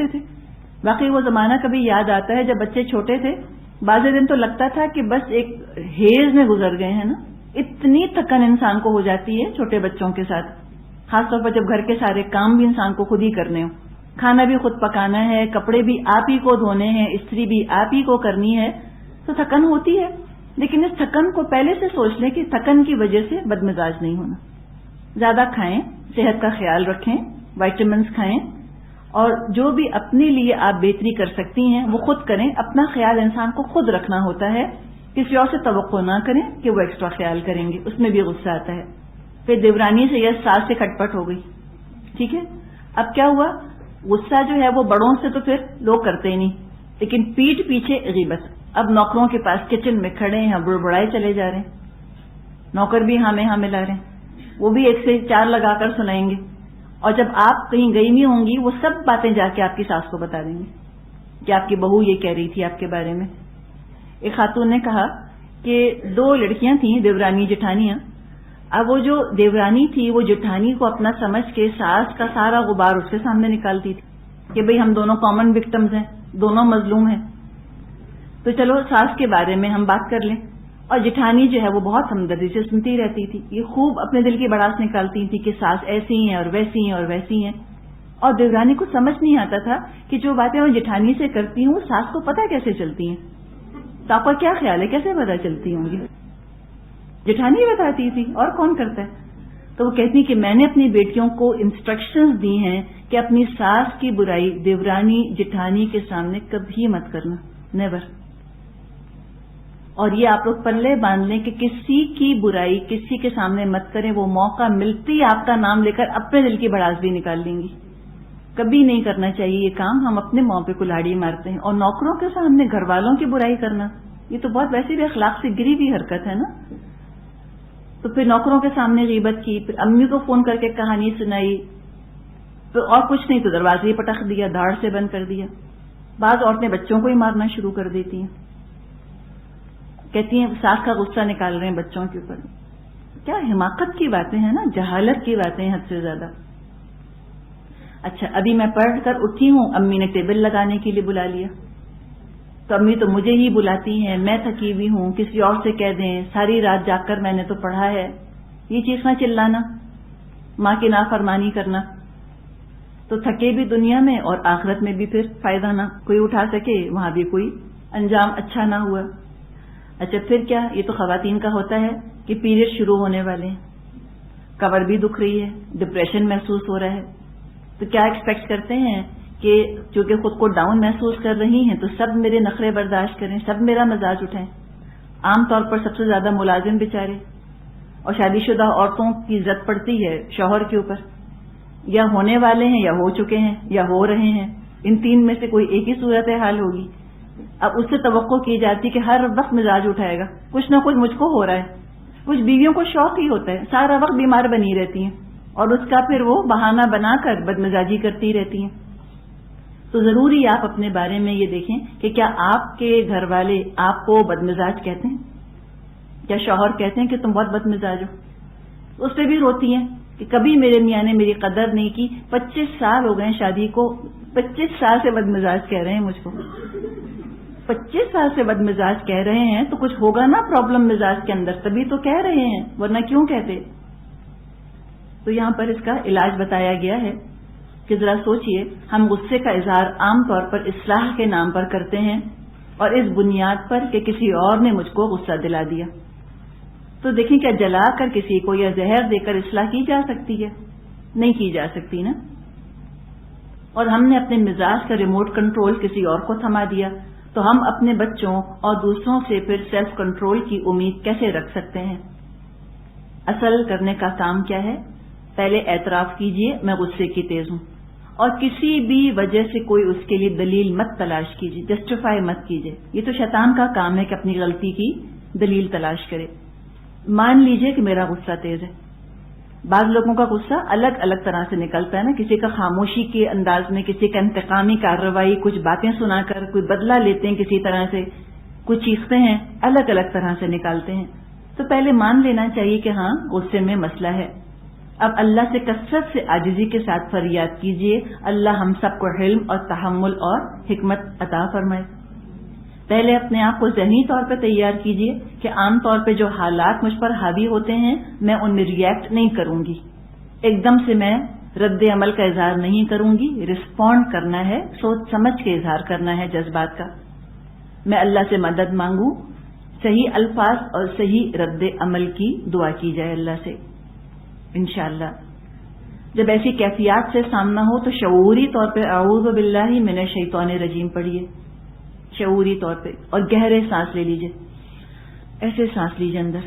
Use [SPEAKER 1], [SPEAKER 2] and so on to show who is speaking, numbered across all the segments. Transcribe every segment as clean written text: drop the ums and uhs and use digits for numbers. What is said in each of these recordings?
[SPEAKER 1] ہوتے تھے. باقی وہ زمانہ کبھی یاد آتا ہے جب بچے چھوٹے تھے, بعض دن تو لگتا تھا کہ بس ایک ہیز میں گزر گئے ہیں نا. اتنی تھکن انسان کو ہو جاتی ہے چھوٹے بچوں کے ساتھ, خاص طور پر جب گھر کے سارے کام بھی انسان کو خود ہی کرنے ہوں, کھانا بھی خود پکانا ہے, کپڑے بھی آپ ہی کو دھونے ہیں, استری بھی آپ ہی کو کرنی ہے, تو تھکن ہوتی ہے. لیکن اس تھکن کو پہلے سے سوچ لیں کہ تھکن کی وجہ سے بدمزاج نہیں ہونا. زیادہ کھائیں, صحت کا خیال رکھیں, وائٹامنس کھائیں, اور جو بھی اپنے لیے آپ بہتری کر سکتی ہیں وہ خود کریں. اپنا خیال انسان کو خود رکھنا ہوتا ہے, کسی اور سے توقع نہ کریں کہ وہ ایکسٹرا خیال کریں گے, اس میں بھی غصہ آتا ہے. پھر دیورانی سے یا ساس سے کھٹ پٹ ہو گئی, ٹھیک ہے. اب کیا ہوا, غصہ جو ہے وہ بڑوں سے تو پھر لوگ کرتے ہی نہیں, لیکن پیٹھ پیچھے غیبت. اب نوکروں کے پاس کچن میں کھڑے ہیں, بڑبڑائے چلے جا رہے ہیں, نوکر بھی ہاں میں ہاں ملا رہے ہیں, وہ بھی ایک سے چار لگا کر سنائیں گے, اور جب آپ کہیں گئی نہیں ہوں گی وہ سب باتیں جا کے آپ کی ساس کو بتا دیں گے کہ آپ کی بہو یہ کہہ رہی تھی آپ کے بارے میں. ایک خاتون نے کہا کہ 2 لڑکیاں تھیں دیورانی جٹھانیاں. اب وہ جو دیورانی تھی وہ جٹھانی کو اپنا سمجھ کے ساس کا سارا غبار اس کے سامنے نکالتی تھی کہ بھئی ہم دونوں کامن وکٹمز ہیں, دونوں مظلوم ہیں, تو چلو ساس کے بارے میں ہم بات کر لیں. اور جٹھانی جو ہے وہ بہت ہمدردی سے سنتی رہتی تھی, یہ خوب اپنے دل کی بڑاس نکالتی تھی کہ ساس ایسی ہیں اور ویسی ہیں اور ویسی ہیں. اور دیورانی کو سمجھ نہیں آتا تھا کہ جو باتیں وہ جٹھانی سے کرتی ہوں ساس کو پتہ کیسے چلتی ہیں. تو آپ کا کیا خیال ہے کیسے پتہ چلتی ہوں گی؟ جٹھانی بتاتی تھی, اور کون کرتا ہے. تو وہ کہتی کہ میں نے اپنی بیٹیوں کو انسٹرکشنز دی ہیں کہ اپنی ساس کی برائی دیورانی جٹھانی کے سامنے کبھی مت کرنا, نیور. اور یہ آپ لوگ پلے باندھ لیں کہ کسی کی برائی کسی کے سامنے مت کریں, وہ موقع ملتی آپ کا نام لے کر اپنے دل کی بڑاس بھی نکال لیں گی. کبھی نہیں کرنا چاہیے یہ کام, ہم اپنے منہ پہ کلاڑی مارتے ہیں. اور نوکروں کے سامنے گھر والوں کی برائی کرنا, یہ تو بہت ویسے بھی اخلاق سے گری ہوئی حرکت ہے نا. تو پھر نوکروں کے سامنے غیبت کی, پھر امی کو فون کر کے کہانی سنائی, پھر اور کچھ نہیں تو دروازے پٹخ دیا, دھاڑ سے بند کر دیا. بعض عورتیں بچوں کو ہی مارنا شروع کر دیتی ہیں, کہتی ہیں ساس کا غصہ نکال رہے ہیں بچوں کے اوپر. کیا حماقت کی باتیں ہیں نا, جہالت کی باتیں ہیں حد سے زیادہ. اچھا ابھی میں پڑھ کر اٹھی ہوں, امی نے ٹیبل لگانے کے لیے بلا لیا, تو امی تو مجھے ہی بلاتی ہیں, میں تھکی ہوئی ہوں, کسی اور سے کہہ دیں ساری رات جاگ کر میں نے تو پڑھا ہے. یہ چیخنا چلانا, ماں کی نافرمانی کرنا, تو تھکے بھی دنیا میں اور آخرت میں بھی پھر فائدہ نہ کوئی اٹھا سکے, وہاں بھی کوئی انجام اچھا نہ ہوا. اچھا پھر کیا, یہ تو خواتین کا ہوتا ہے کہ پیریڈ شروع ہونے والے ہیں, کمر بھی دکھ رہی ہے, ڈپریشن محسوس ہو رہا ہے, تو کیا ایکسپیکٹ کرتے ہیں کہ چونکہ خود کو ڈاؤن محسوس کر رہی ہیں تو سب میرے نخرے برداشت کریں, سب میرا مزاج اٹھائیں. عام طور پر سب سے زیادہ ملازم بیچارے اور شادی شدہ عورتوں کی عزت پڑتی ہے شوہر کے اوپر, یا ہونے والے ہیں یا ہو چکے ہیں یا ہو رہے ہیں, ان 3 میں سے کوئی ایک ہی صورت حال ہوگی. اب اس سے توقع کی جاتی کہ ہر وقت مزاج اٹھائے گا, کچھ نہ کچھ مجھ کو ہو رہا ہے. کچھ بیویوں کو شوق ہی ہوتا ہے, سارا وقت بیمار بنی رہتی ہیں اور اس کا پھر وہ بہانہ بنا کر بدمزاجی کرتی رہتی ہیں. تو ضروری آپ اپنے بارے میں یہ دیکھیں کہ کیا آپ کے گھر والے آپ کو بدمزاج کہتے ہیں, کیا شوہر کہتے ہیں کہ تم بہت بدمزاج ہو. اس پہ بھی روتی ہیں کہ کبھی میرے میاں نے میری قدر نہیں کی, 25 سال ہو گئے شادی کو, 25 سال سے بدمزاج کہہ رہے ہیں مجھ کو. 25 سال سے بدمزاج کہہ رہے ہیں تو کچھ ہوگا نا پرابلم مزاج کے اندر, تبھی تو کہہ رہے ہیں, ورنہ کیوں کہتے. تو یہاں پر اس کا علاج بتایا گیا ہے کہ ذرا سوچئے, ہم غصے کا اظہار عام طور پر اصلاح کے نام پر کرتے ہیں اور اس بنیاد پر کہ کسی اور نے مجھ کو غصہ دلا دیا. تو دیکھیں کیا جلا کر کسی کو یا زہر دے کر اصلاح کی جا سکتی ہے؟ نہیں کی جا سکتی نا. اور ہم نے اپنے مزاج کا ریموٹ کنٹرول کسی اور کو تھما دیا, تو ہم اپنے بچوں اور دوسروں سے پھر سیلف کنٹرول کی امید کیسے رکھ سکتے ہیں؟ اصل کرنے کا کام کیا ہے؟ پہلے اعتراف کیجئے میں غصے کی تیز ہوں, اور کسی بھی وجہ سے کوئی اس کے لیے دلیل مت تلاش کیجئے, جسٹیفائی مت کیجئے. یہ تو شیطان کا کام ہے کہ اپنی غلطی کی دلیل تلاش کرے. مان لیجئے کہ میرا غصہ تیز ہے. بعض لوگوں کا غصہ الگ الگ طرح سے نکلتا ہے نا, کسی کا خاموشی کے انداز میں, کسی کا انتقامی کارروائی, کچھ باتیں سنا کر کوئی بدلہ لیتے ہیں کسی طرح سے, کچھ چیختے ہیں, الگ الگ طرح سے نکالتے ہیں. تو پہلے مان لینا چاہیے کہ ہاں غصے میں مسئلہ ہے, اب اللہ سے کثرت سے عاجزی کے ساتھ فریاد کیجیے، اللہ ہم سب کو علم اور تحمل اور حکمت عطا فرمائے۔ پہلے اپنے آپ کو ذہنی طور پہ تیار کیجیے کہ عام طور پہ جو حالات مجھ پر حاوی ہوتے ہیں میں ان میں ریئیکٹ نہیں کروں گی، ایک دم سے میں رد عمل کا اظہار نہیں کروں گی، رسپونڈ کرنا ہے، سوچ سمجھ کے اظہار کرنا ہے جذبات کا۔ میں اللہ سے مدد مانگوں، صحیح الفاظ اور صحیح رد عمل کی دعا کی جائے اللہ سے انشاءاللہ۔ جب ایسی کیفیات سے سامنا ہو تو شعوری طور پہ اعوذ باللہ من الشیطان الرجیم پڑھیے، شعوری طور پہ، اور گہرے سانس لے لیجئے، ایسے سانس لیجئے اندر،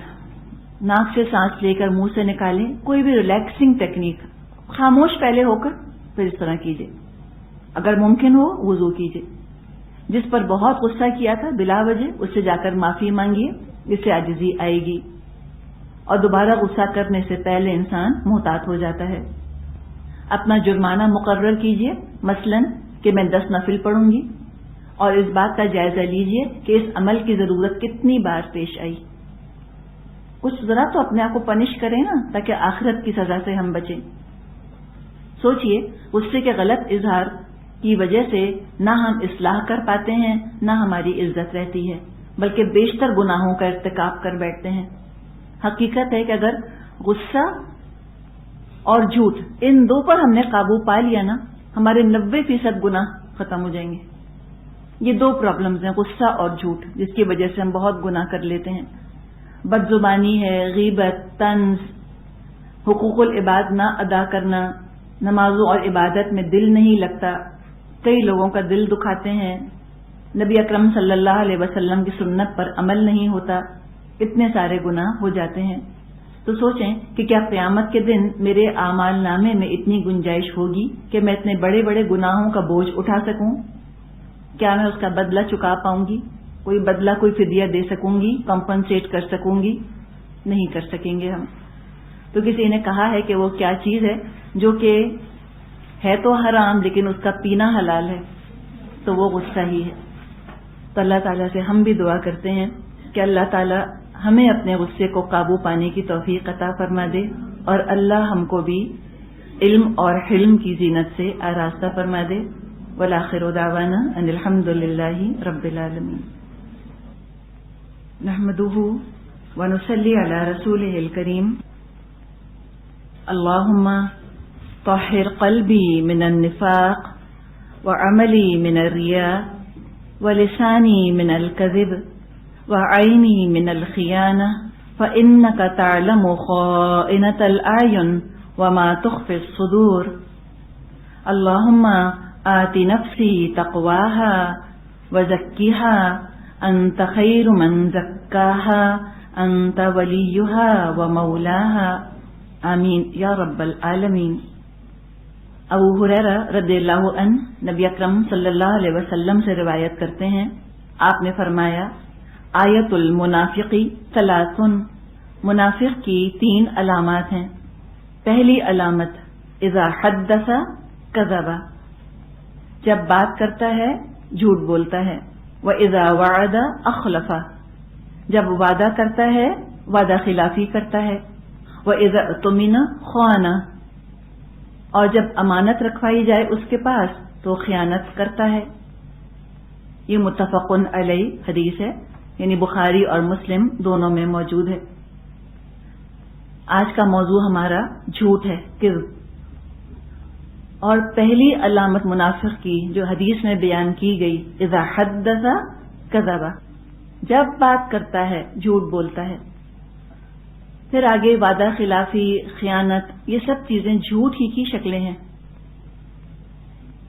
[SPEAKER 1] ناک سے سانس لے کر منہ سے نکالیں، کوئی بھی ریلیکسنگ ٹیکنیک، خاموش پہلے ہو کر پھر اس طرح کیجئے، اگر ممکن ہو وضو کیجئے۔ جس پر بہت غصہ کیا تھا بلا وجہ اس سے جا کر معافی مانگیے، جس سے عاجزی آئے گی، اور دوبارہ غصہ کرنے سے پہلے انسان محتاط ہو جاتا ہے۔ اپنا جرمانہ مقرر کیجئے، مثلا کہ میں 10 نفل پڑھوں گی، اور اس بات کا جائزہ لیجئے کہ اس عمل کی ضرورت کتنی بار پیش آئی۔ کچھ ذرا تو اپنے آپ کو پنش کریں نا، تاکہ آخرت کی سزا سے ہم بچیں۔ سوچئے غصے کے غلط اظہار کی وجہ سے نہ ہم اصلاح کر پاتے ہیں، نہ ہماری عزت رہتی ہے، بلکہ بیشتر گناہوں کا ارتکاب کر بیٹھتے ہیں۔ حقیقت ہے کہ اگر غصہ اور جھوٹ ان دو پر ہم نے قابو پا لیا نا، ہمارے 90% گناہ ختم ہو جائیں گے۔ یہ 2 پرابلمز ہیں، غصہ اور جھوٹ، جس کی وجہ سے ہم بہت گناہ کر لیتے ہیں۔ بد زبانی ہے، غیبت، طنز، حقوق العباد نہ ادا کرنا، نمازوں اور عبادت میں دل نہیں لگتا، کئی لوگوں کا دل دکھاتے ہیں، نبی اکرم صلی اللہ علیہ وسلم کی سنت پر عمل نہیں ہوتا، اتنے سارے گناہ ہو جاتے ہیں۔ تو سوچیں کہ کیا قیامت کے دن میرے اعمال نامے میں اتنی گنجائش ہوگی کہ میں اتنے بڑے بڑے گناہوں کا بوجھ اٹھا سکوں؟ کیا میں اس کا بدلہ چکا پاؤں گی؟ کوئی بدلہ، کوئی فدیہ دے سکوں گی، کمپنسیٹ کر سکوں گی؟ نہیں کر سکیں گے ہم۔ تو کسی نے کہا ہے کہ وہ کیا چیز ہے جو کہ ہے تو حرام لیکن اس کا پینا حلال ہے، تو وہ غصہ ہی ہے۔ تو اللہ تعالیٰ سے ہم بھی دعا کرتے ہیں کہ اللہ تعالیٰ ہمیں اپنے غصے کو قابو پانے کی توفیق عطا فرما دے، اور اللہ ہم کو بھی علم اور حلم کی زینت سے آراستہ فرما دے۔ والآخر دعوانا ان الحمد للہ رب العالمین۔ نحمدہ ونصلی علی رسولہ الکریم۔ اللہم طہر قلبی من النفاق وعملی من الریاء ولسانی من الکذب وعینی من الخیانہ فإنک تعلم خائنۃ الأعین وما تخفی الصدور۔ اللہم آت نفسی تقواها وزکیها انت خیر من زکاها انت ولیها ومولاها آمین یا رب العالمین۔ ابو ہریرہ رضی اللہ عنہ نبی اکرم صلی اللہ علیہ وسلم سے روایت کرتے ہیں، آپ نے فرمایا آیت المنافقی ثلاث، منافق کی 3 علامات ہیں۔ پہلی علامت اذا حدث کذب، جب بات کرتا ہے جھوٹ بولتا ہے، وَإِذَا وَعَدَ أَخْلَفَ، جب وعدہ کرتا ہے وعدہ خلافی کرتا ہے، وَإِذَا اؤْتُمِنَ خَانَ، اور جب امانت رکھوائی جائے اس کے پاس تو خیانت کرتا ہے۔ یہ متفق علیہ حدیث ہے، یعنی بخاری اور مسلم دونوں میں موجود ہے۔ آج کا موضوع ہمارا جھوٹ ہے، کذب، اور پہلی علامت منافق کی جو حدیث میں بیان کی گئی اذا حدث کذب، جب بات کرتا ہے جھوٹ بولتا ہے۔ پھر آگے وعدہ خلافی، خیانت، یہ سب چیزیں جھوٹ ہی کی شکلیں ہیں۔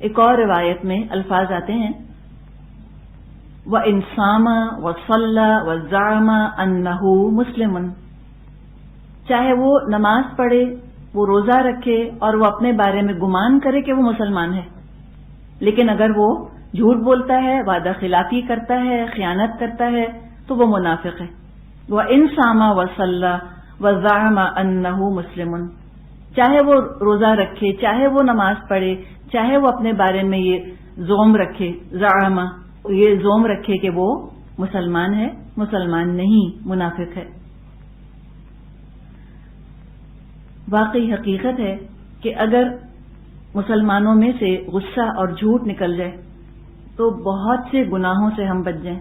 [SPEAKER 1] ایک اور روایت میں الفاظ آتے ہیں وَإِنْ صَامَ وَصَلَّى وَزَعَمَ أَنَّهُ مُسْلِمٌ، چاہے وہ نماز پڑھے، وہ روزہ رکھے اور وہ اپنے بارے میں گمان کرے کہ وہ مسلمان ہے، لیکن اگر وہ جھوٹ بولتا ہے، وعدہ خلافی کرتا ہے، خیانت کرتا ہے، تو وہ منافق ہے۔ وَإِنْ صَامَ وَصَلَّى وَزَعَمَ أَنَّهُ مُسْلِمٌ، چاہے وہ روزہ رکھے، چاہے وہ نماز پڑھے، چاہے وہ اپنے بارے میں یہ زوم رکھے، زعم، یہ زوم رکھے کہ وہ مسلمان ہے، مسلمان نہیں، منافق ہے۔ واقعی حقیقت ہے کہ اگر مسلمانوں میں سے غصہ اور جھوٹ نکل جائے تو بہت سے گناہوں سے ہم بچ جائیں.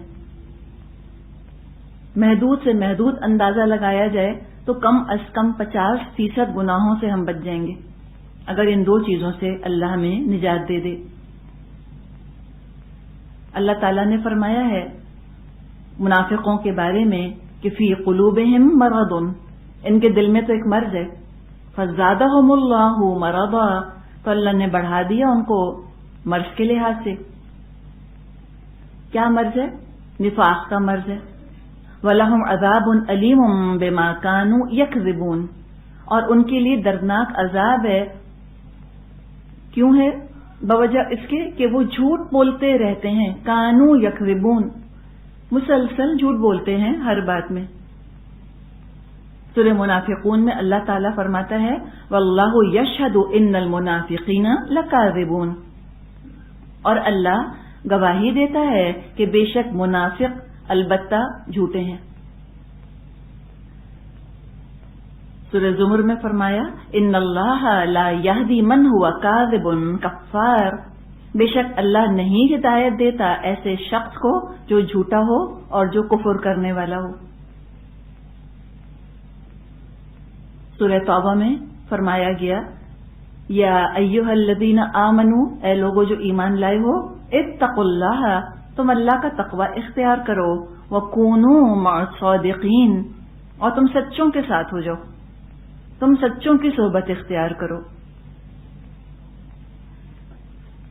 [SPEAKER 1] محدود سے محدود اندازہ لگایا جائے تو کم از کم 50% گناہوں سے ہم بچ جائیں گے اگر ان دو چیزوں سے اللہ ہمیں نجات دے دے. اللہ تعالیٰ نے فرمایا ہے منافقوں کے بارے میں کہ فی قلوبہم مرض، ان کے دل میں تو ایک مرض ہے. فزادہم اللہ مرضا، تو اللہ نے بڑھا دیا ان کو مرض کے لحاظ سے. کیا مرض ہے؟ نفاق کا مرض ہے. وَلَهُمْ عَذَابٌ أَلِيمٌ بِمَا كَانُوا يَكْذِبُونَ، اور ان کے لیے دردناک عذاب ہے. کیوں ہے؟ بوجہ اس کے کہ وہ جھوٹ بولتے رہتے ہیں. کانو یکذبون، مسلسل جھوٹ بولتے ہیں ہر بات میں. سورہ منافقون میں اللہ تعالیٰ فرماتا ہے واللہ یشہد ان المنافقین لکاذبون، اور اللہ گواہی دیتا ہے کہ بے شک منافق البتہ جھوٹے ہیں. سورہ زمر میں فرمایا ان اللہ لا یہدی من ہوا کاذب کفار، بے شک اللہ نہیں ہدایت دیتا ایسے شخص کو جو جھوٹا ہو اور جو کفر کرنے والا ہو. سورہ توبہ میں فرمایا گیا یا ایھا الذین آمنوا، اے لوگو جو ایمان لائے ہو، اتقوا اللہ، تم اللہ کا تقوی اختیار کرو، وکونوا مع الصادقین، اور تم سچوں کے ساتھ ہو جاؤ، تم سچوں کی صحبت اختیار کرو.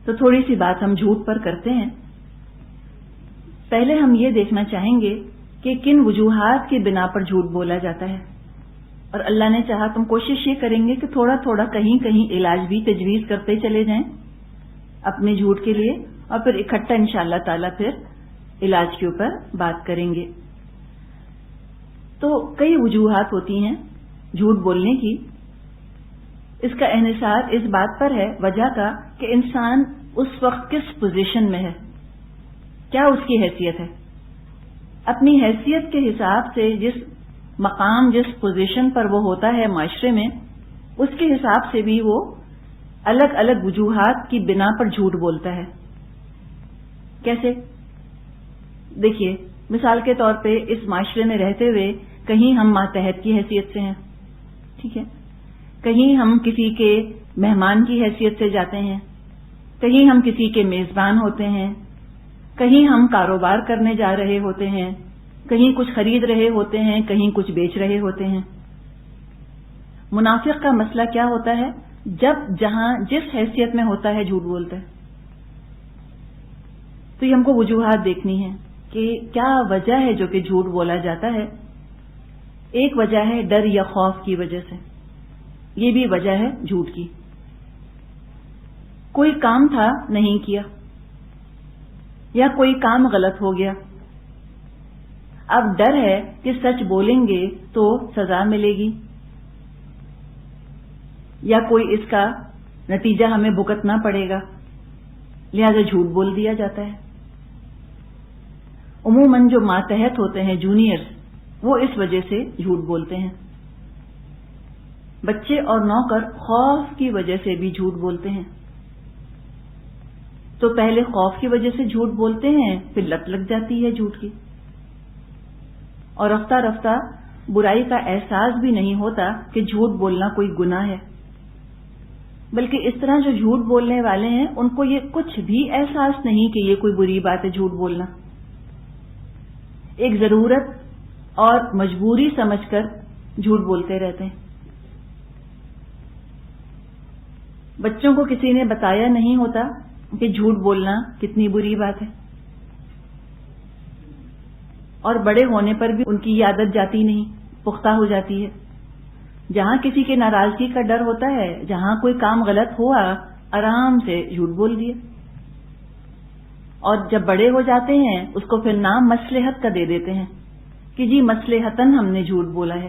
[SPEAKER 1] تو تھوڑی سی بات ہم جھوٹ پر کرتے ہیں. پہلے ہم یہ دیکھنا چاہیں گے کہ کن وجوہات کی بنا پر جھوٹ بولا جاتا ہے، اور اللہ نے چاہا تم کوشش یہ کریں گے کہ تھوڑا تھوڑا کہیں کہیں علاج بھی تجویز کرتے چلے جائیں اپنے جھوٹ کے لیے، اور پھر اکٹھا انشاءاللہ تعالیٰ پھر علاج کے اوپر بات کریں گے. تو کئی وجوہات ہوتی ہیں جھوٹ بولنے کی. اس کا انحصار اس بات پر ہے وجہ کا کہ انسان اس وقت کس پوزیشن میں ہے، کیا اس کی حیثیت ہے. اپنی حیثیت کے حساب سے جس مقام جس پوزیشن پر وہ ہوتا ہے معاشرے میں، اس کے حساب سے بھی وہ الگ الگ وجوہات کی بنا پر جھوٹ بولتا ہے. کیسے؟ دیکھیے مثال کے طور پہ اس معاشرے میں رہتے ہوئے کہیں ہم ماتحت کی حیثیت سے ہیں، ٹھیک ہے، کہیں ہم کسی کے مہمان کی حیثیت سے جاتے ہیں، کہیں ہم کسی کے میزبان ہوتے ہیں، کہیں ہم کاروبار کرنے جا رہے ہوتے ہیں، کہیں کچھ خرید رہے ہوتے ہیں، کہیں کچھ بیچ رہے ہوتے ہیں. منافق کا مسئلہ کیا ہوتا ہے؟ جب جہاں جس حیثیت میں ہوتا ہے جھوٹ بولتا ہے. تو یہ ہم کو وجوہات دیکھنی ہے کہ کیا وجہ ہے جو کہ جھوٹ بولا جاتا ہے. ایک وجہ ہے ڈر یا خوف کی وجہ سے، یہ بھی وجہ ہے جھوٹ کی. کوئی کام تھا نہیں کیا، یا کوئی کام غلط ہو گیا، اب ڈر ہے کہ سچ بولیں گے تو سزا ملے گی، یا کوئی اس کا نتیجہ ہمیں بھگتنا پڑے گا، لہذا جھوٹ بول دیا جاتا ہے. عموماً جو ماتحت ہوتے ہیں جونیئرز، وہ اس وجہ سے جھوٹ بولتے ہیں. بچے اور نوکر خوف کی وجہ سے بھی جھوٹ بولتے ہیں. تو پہلے خوف کی وجہ سے جھوٹ بولتے ہیں، پھر لت لگ جاتی ہے جھوٹ کی، اور رفتہ رفتہ برائی کا احساس بھی نہیں ہوتا کہ جھوٹ بولنا کوئی گناہ ہے، بلکہ اس طرح جو جھوٹ بولنے والے ہیں ان کو یہ کچھ بھی احساس نہیں کہ یہ کوئی بری بات ہے جھوٹ بولنا. ایک ضرورت اور مجبوری سمجھ کر جھوٹ بولتے رہتے ہیں. بچوں کو کسی نے بتایا نہیں ہوتا کہ جھوٹ بولنا کتنی بری بات ہے، اور بڑے ہونے پر بھی ان کی یہ عادت جاتی نہیں، پختہ ہو جاتی ہے. جہاں کسی کے ناراضگی کا ڈر ہوتا ہے، جہاں کوئی کام غلط ہوا، آرام سے جھوٹ بول دیا، اور جب بڑے ہو جاتے ہیں اس کو پھر نام مصلحت کا دے دیتے ہیں کہ جی مصلحتاً ہم نے جھوٹ بولا ہے.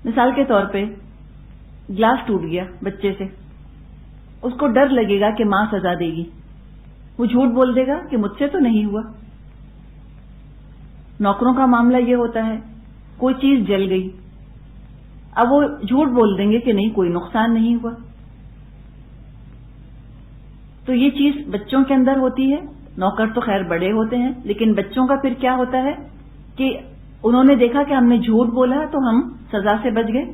[SPEAKER 1] مثال کے طور پہ گلاس ٹوٹ گیا بچے سے، اس کو ڈر لگے گا کہ ماں سزا دے گی، وہ جھوٹ بول دے گا کہ مجھ سے تو نہیں ہوا. نوکروں کا معاملہ یہ ہوتا ہے، کوئی چیز جل گئی، اب وہ جھوٹ بول دیں گے کہ نہیں کوئی نقصان نہیں ہوا. تو یہ چیز بچوں کے اندر ہوتی ہے. نوکر تو خیر بڑے ہوتے ہیں، لیکن بچوں کا پھر کیا ہوتا ہے کہ انہوں نے دیکھا کہ ہم نے جھوٹ بولا تو ہم سزا سے بچ گئے.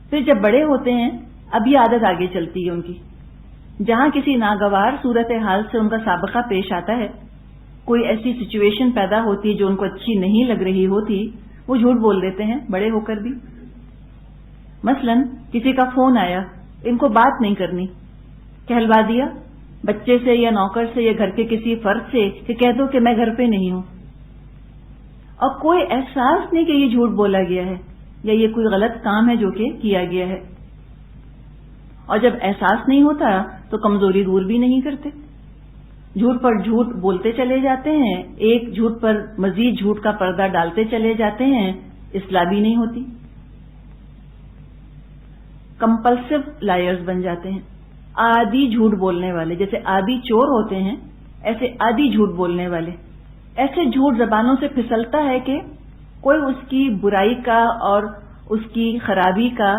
[SPEAKER 1] پھر جب بڑے ہوتے ہیں اب یہ عادت آگے چلتی ہے ان کی. جہاں کسی ناگوار صورتحال سے ان کا سابقہ پیش آتا ہے، کوئی ایسی سچویشن پیدا ہوتی ہے جو ان کو اچھی نہیں لگ رہی ہوتی، وہ جھوٹ بول دیتے ہیں بڑے ہو کر بھی. مثلا کسی کا فون آیا، ان کو بات نہیں کرنی، کہلوا دیا بچے سے یا نوکر سے یا گھر کے کسی فرد سے کہ کہہ دو کہ میں گھر پہ نہیں ہوں، اور کوئی احساس نہیں کہ یہ جھوٹ بولا گیا ہے یا یہ کوئی غلط کام ہے جو کہ کیا گیا ہے. اور جب احساس نہیں ہوتا تو کمزوری دور بھی نہیں کرتے، جھوٹ پر جھوٹ بولتے چلے جاتے ہیں، ایک جھوٹ پر مزید جھوٹ کا پردہ ڈالتے چلے جاتے ہیں، اصلاح بھی نہیں ہوتی. کمپلسو لائرز بن جاتے ہیں، عادی جھوٹ بولنے والے. جیسے عادی چور ہوتے ہیں ایسے عادی جھوٹ بولنے والے. ایسے جھوٹ زبانوں سے پھسلتا ہے کہ کوئی اس کی برائی کا اور اس کی خرابی کا،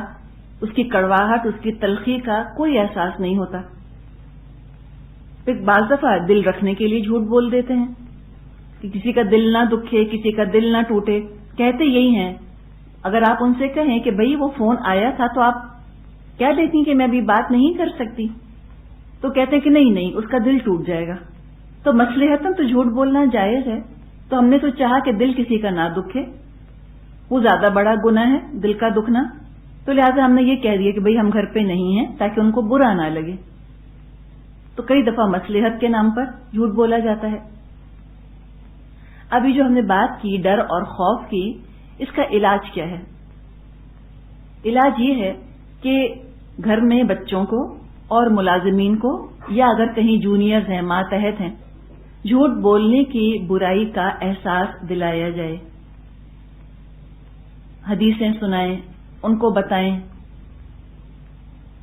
[SPEAKER 1] اس کی کڑواہٹ، اس کی تلخی کا کوئی احساس نہیں ہوتا. پھر بعض دفعہ دل رکھنے کے لیے جھوٹ بول دیتے ہیں کہ کسی کا دل نہ دکھے، کسی کا دل نہ ٹوٹے. کہتے یہی ہیں. اگر آپ ان سے کہیں کہ بھئی وہ فون آیا تھا تو آپ کیا دیتی کہ میں ابھی بات نہیں کر سکتی، تو کہتے ہیں کہ نہیں اس کا دل ٹوٹ جائے گا. تو مصلحتاً تو جھوٹ بولنا جائز ہے، تو ہم نے تو چاہا کہ دل کسی کا نہ دکھے، وہ زیادہ بڑا گناہ ہے دل کا دکھنا، تو لہٰذا ہم نے یہ کہہ دیا کہ بھئی ہم گھر پہ نہیں ہیں تاکہ ان کو برا نہ لگے. تو کئی دفعہ مصلحت کے نام پر جھوٹ بولا جاتا ہے. ابھی جو ہم نے بات کی ڈر اور خوف کی، اس کا علاج کیا ہے؟ علاج یہ ہے کہ گھر میں بچوں کو اور ملازمین کو، یا اگر کہیں جونیئرز ہیں، ماتحت ہیں، جھوٹ بولنے کی برائی کا احساس دلایا جائے. حدیثیں سنائیں، ان کو بتائیں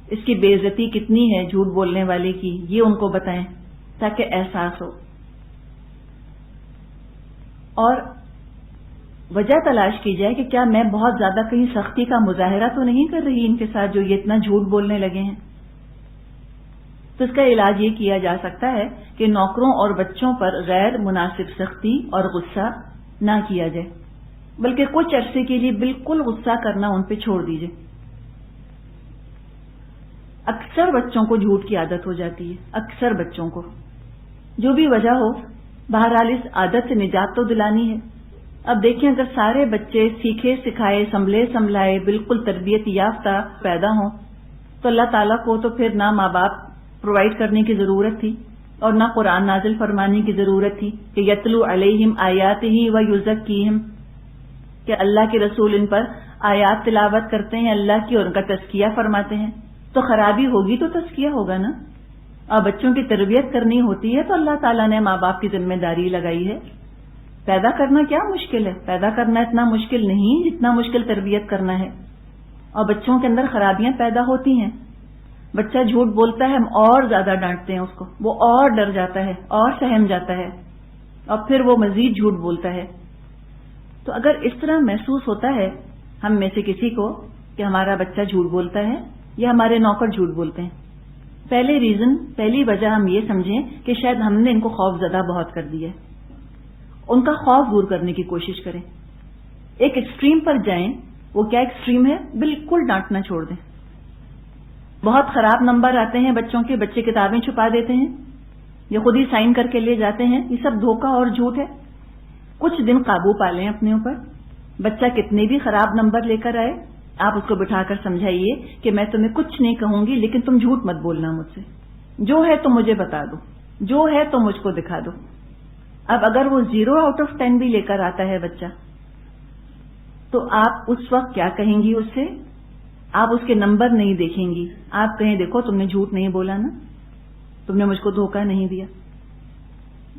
[SPEAKER 1] اس کی بے عزتی کتنی ہے جھوٹ بولنے والے کی، یہ ان کو بتائیں تاکہ احساس ہو. اور وجہ تلاش کی جائے کہ کیا میں بہت زیادہ کہیں سختی کا مظاہرہ تو نہیں کر رہی ان کے ساتھ جو یہ اتنا جھوٹ بولنے لگے ہیں. تو اس کا علاج یہ کیا جا سکتا ہے کہ نوکروں اور بچوں پر غیر مناسب سختی اور غصہ نہ کیا جائے، بلکہ کچھ عرصے کے لیے بالکل غصہ کرنا ان پہ چھوڑ دیجیے. اکثر بچوں کو جھوٹ کی عادت ہو جاتی ہے، اکثر بچوں کو، جو بھی وجہ ہو، بہرحال اس عادت سے نجات تو دلانی ہے. اب دیکھیں اگر سارے بچے سیکھے سکھائے سنبھلے سنبھلائے بالکل تربیت یافتہ پیدا ہوں تو اللہ تعالیٰ کو تو پھر نہ ماں باپ پرووائڈ کرنے کی ضرورت تھی اور نہ قرآن نازل فرمانے کی ضرورت تھی کہ یتلو علیہم آیاتہ و یزکیہم، کہ اللہ کے رسول ان پر آیات تلاوت کرتے ہیں اللہ کی اور ان کا تزکیہ فرماتے ہیں. تو خرابی ہوگی تو تزکیہ ہوگا نا. اور بچوں کی تربیت کرنی ہوتی ہے تو اللہ تعالیٰ نے ماں باپ کی ذمہ داری لگائی ہے. پیدا کرنا کیا مشکل ہے؟ پیدا کرنا اتنا مشکل نہیں جتنا مشکل تربیت کرنا ہے. اور بچوں کے اندر خرابیاں پیدا ہوتی ہیں. بچہ جھوٹ بولتا ہے، ہم اور زیادہ ڈانٹتے ہیں اس کو، وہ اور ڈر جاتا ہے اور سہم جاتا ہے اور پھر وہ مزید جھوٹ بولتا ہے. تو اگر اس طرح محسوس ہوتا ہے ہم میں سے کسی کو کہ ہمارا بچہ جھوٹ بولتا ہے یا ہمارے نوکر جھوٹ بولتے ہیں، پہلی وجہ ہم یہ سمجھیں کہ شاید ہم نے ان کو خوف زدہ بہت کر دیا ہے. ان کا خوف دور کرنے کی کوشش کریں. ایک ایکسٹریم پر جائیں. وہ کیا ایکسٹریم ہے؟ بالکل ڈانٹنا چھوڑ دیں. بہت خراب نمبر آتے ہیں بچوں کے، بچے کتابیں چھپا دیتے ہیں یا خود ہی سائن کر کے لے جاتے ہیں، یہ سب دھوکہ اور جھوٹ ہے. کچھ دن قابو پا لیں اپنے اوپر. بچہ کتنے بھی خراب نمبر لے کر آئے، آپ اس کو بٹھا کر سمجھائیے کہ میں تمہیں کچھ نہیں کہوں گی لیکن تم جھوٹ مت بولنا مجھ سے، جو ہے تو مجھے بتا دو، جو ہے تو مجھ کو دکھا دو. اب اگر وہ 0 آؤٹ آف 10 بھی لے کر آتا ہے بچہ، تو آپ اس وقت کیا کہیں گی اس سے؟ آپ اس کے نمبر نہیں دیکھیں گی، آپ کہیں دیکھو تم نے جھوٹ نہیں بولا نا، تم نے مجھ کو دھوکہ نہیں دیا.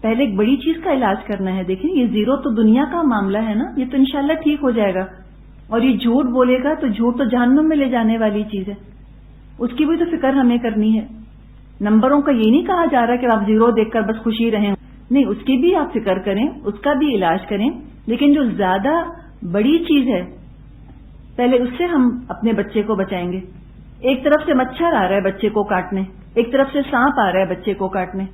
[SPEAKER 1] پہلے ایک بڑی چیز کا علاج کرنا ہے. دیکھیں یہ 0 تو دنیا کا معاملہ ہے نا، یہ تو انشاءاللہ ٹھیک ہو جائے گا. اور یہ جھوٹ بولے گا تو جھوٹ تو جہنم میں لے جانے والی چیز ہے، اس کی بھی تو فکر ہمیں کرنی ہے. نمبروں کا یہ نہیں کہا جا رہا کہ آپ 0 دیکھ کر بس خوشی رہیں، نہیں، اس کی بھی آپ فکر کریں، اس کا بھی علاج کریں. لیکن جو زیادہ بڑی چیز ہے پہلے اس سے ہم اپنے بچے کو بچائیں گے. ایک طرف سے مچھر آ رہا ہے بچے کو کاٹنے, ایک طرف سے سانپ آ رہا ہے بچے کو کاٹنے.